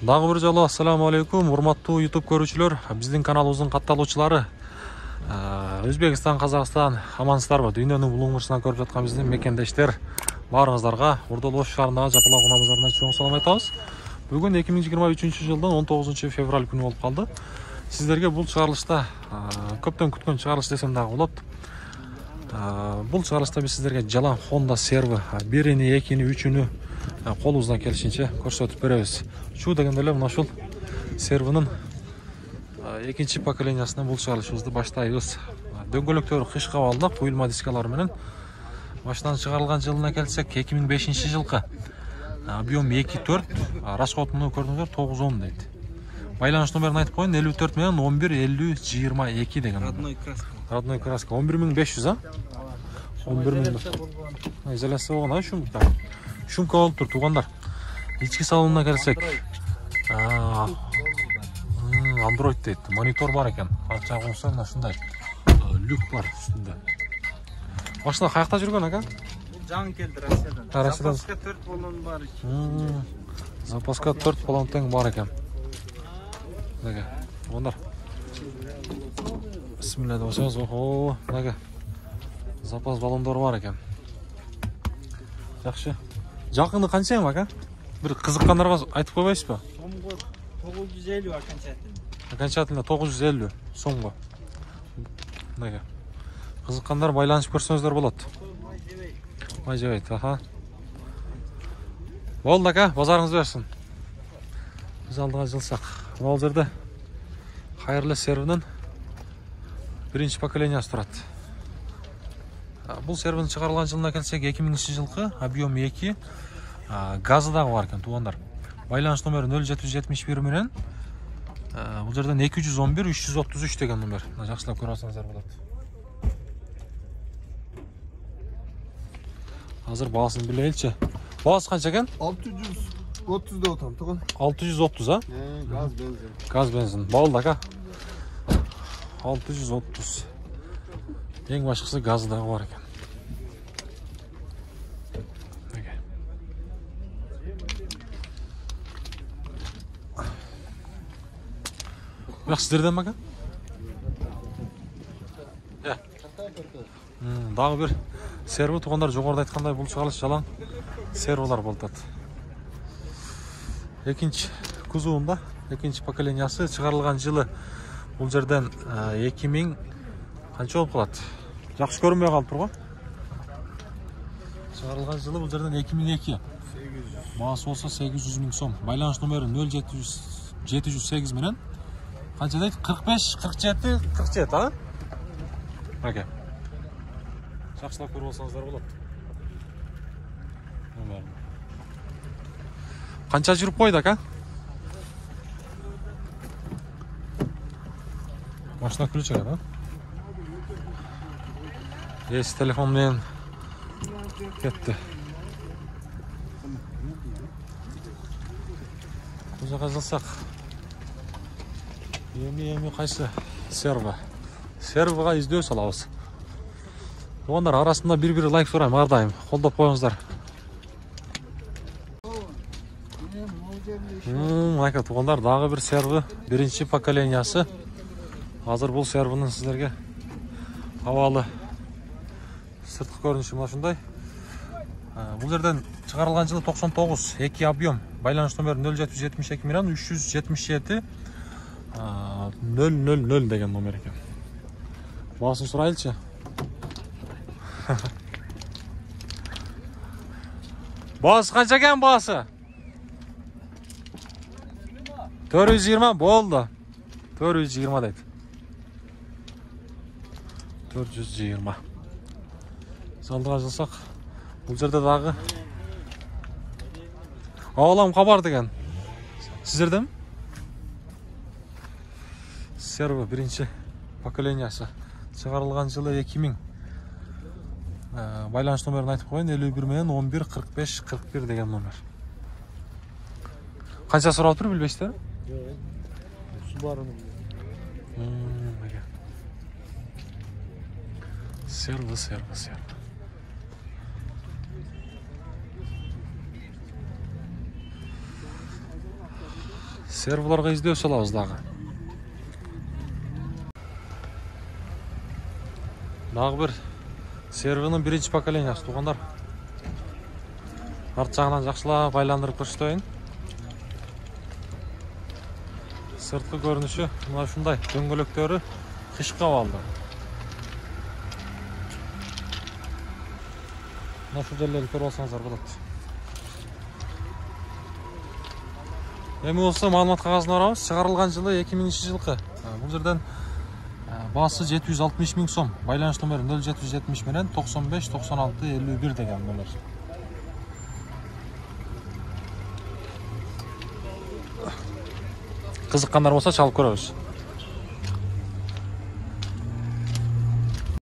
Дагы бир жолу ассаламу алейкум, урматтуу YouTube көрүүчүлөр, биздин каналыбыздын катталуучулары. Өзбекстан, Казакстан, амансыздарбы? Дүйнөнүн булуңмушунан көрүп жаткан биздин мекендештер баарыңыздарга Ордол Ош шаарындагы Жапалак унамыздарынан чоң салам айтабыз. Бүгүн 2023 жылдын 19 февраль күнү болуп калды. Сиздерге бул чыгарылышта көптөн күткөн чыгарылыш десем дагы болот. Бул чыгарылышта биз сиздерге жалаң Honda серви 1-ни, 2-ни, 3-нү колубуздан келишинче көрсөтүп беребиз. Şu дегенде эле мына ушул сервинин экинчи поколениясынан бул чыгарылышыбызды баштайбыз. Дөңгөлөктөрү кыш кабалда куюлма дискалар менен. Башынан чыгарылган жылына келсек 2005 жылкы. Объем 2.4, расходуну көрдүңүздөр 9.10 дейт. Байланыш номерин айтып коеюн, 54 менен 11 50 22 деген. Родной краска. Родной краска 11500, а? 11000. Изоляция болгон, шумка. Шумка болуп тур, туугандар. Ички салонуна келсек. Android дейт. Монитор бар экен. Арча коңсо мына ушундай. Люк бар үстүндө. Башында каякта жүргөн ака? Жаңы келди Россиядан. Запаска 4 баллон бар. Запаска 4 баллон тең бар экен. Мына, туугандар. Бисмилlah деп атабыз. Охо, мына. Запас баллондор бар экен. Жакшы. Жакыны канча эми ака? Бир кызыккандарга айтып койбойсузбу? Сомго 950 окончательно. Окончательно 950 сомго. Мына. Кызыккандар байланышып көрсөңүздөр болот. Мажабайт, аха. Болду ака, базарыңыз берсин. Биз алдыга жылсак. Бул жерде кайырлы сервинин биринчи поколениясы турат. Бул сервин чыгарылган жылына келсек 2000 жылкы, объем 2, газы дагы бар экен, туугандар. Байланыш номери 0771 менен бул жерден 211 333 деген номер. Жакшылап көрүп алсаңыздар болот. Азыр баасын билеличи. Баасы канча экен? 630 деп атам, тууган. 630, а? Газ, бензин. Газ, бензин. Болду ака. 630. Ең башкысы газы дагы бар экен. Бирок сиздерден ака? Дагы бир серви, туугандар, жогоруда айткандай бул чыгарылыш жалаң сервилар болуп атат. Экинчи кузуунда, экинчи поколениясы чыгарылган жылы бул жерден 2000 канча болуп калат? Жакшы көрүнбөй калып турго. Чыгарылган жылы бул жерден 2002. Баасы болсо 800 000 сом. Байланыш номери 0708 менен канча дейт? 45 47 47, а? Ака. Жакшылап көрүп алсаңыздар болот. Канча жүрүп койду ака? Машина ключ экен, а? Есть телефон менен кетти. Бул жака жылсак. Эми кайсы серва? Сервага издөө салабыз. Туугандар арасында бир лайк сурайм, ар дайым колдоп коюңуздар. Ака, туугандар, дагы бир серви, биринчи поколениясы. Азыр бул сервинин сиздерге абалы сырткы көрүнүшү мына ушундай. Бул жерден чыгарылган жылы 99, 2 объем. Байланыш номери 0772 менен 377 000 деген номер экен. Баасын сурайлычы. Баасы канча экен баасы? 420 болду. 420 дейт. 420. Алдыга жылсак, бул жерде дагы Алам кабар деген. Сиздердеми? Серви биринчи поколениясы. Чыгарылган жылы 2000. Байланыш номерин айтып коеюн, 51 менен 11 45 41 деген номер. Канча сурап тур билбейсиздер? Subaru'nun. Серви. Серволорго издөө салабыз дагы. Дагы бир сервинин биринчи поколениясы туугандар. Арт жагынан жакшылап айландырып көрсөтөйүн. Сырткы көрүнүшү мына ушундай, дөңгөлөктөрү кышка кабалды. Мына ушул жерлерди көрүп алсаңыздар болот. Эми болсо маалымат кагазына барабыз. Чыгарылган жылы 2000-жылкы. Бул жерден баасы 760 000 сом. Байланыш номери 0770 менен 95 96 51 деген номер. Кызыккандар болсо чалып көрөбүз.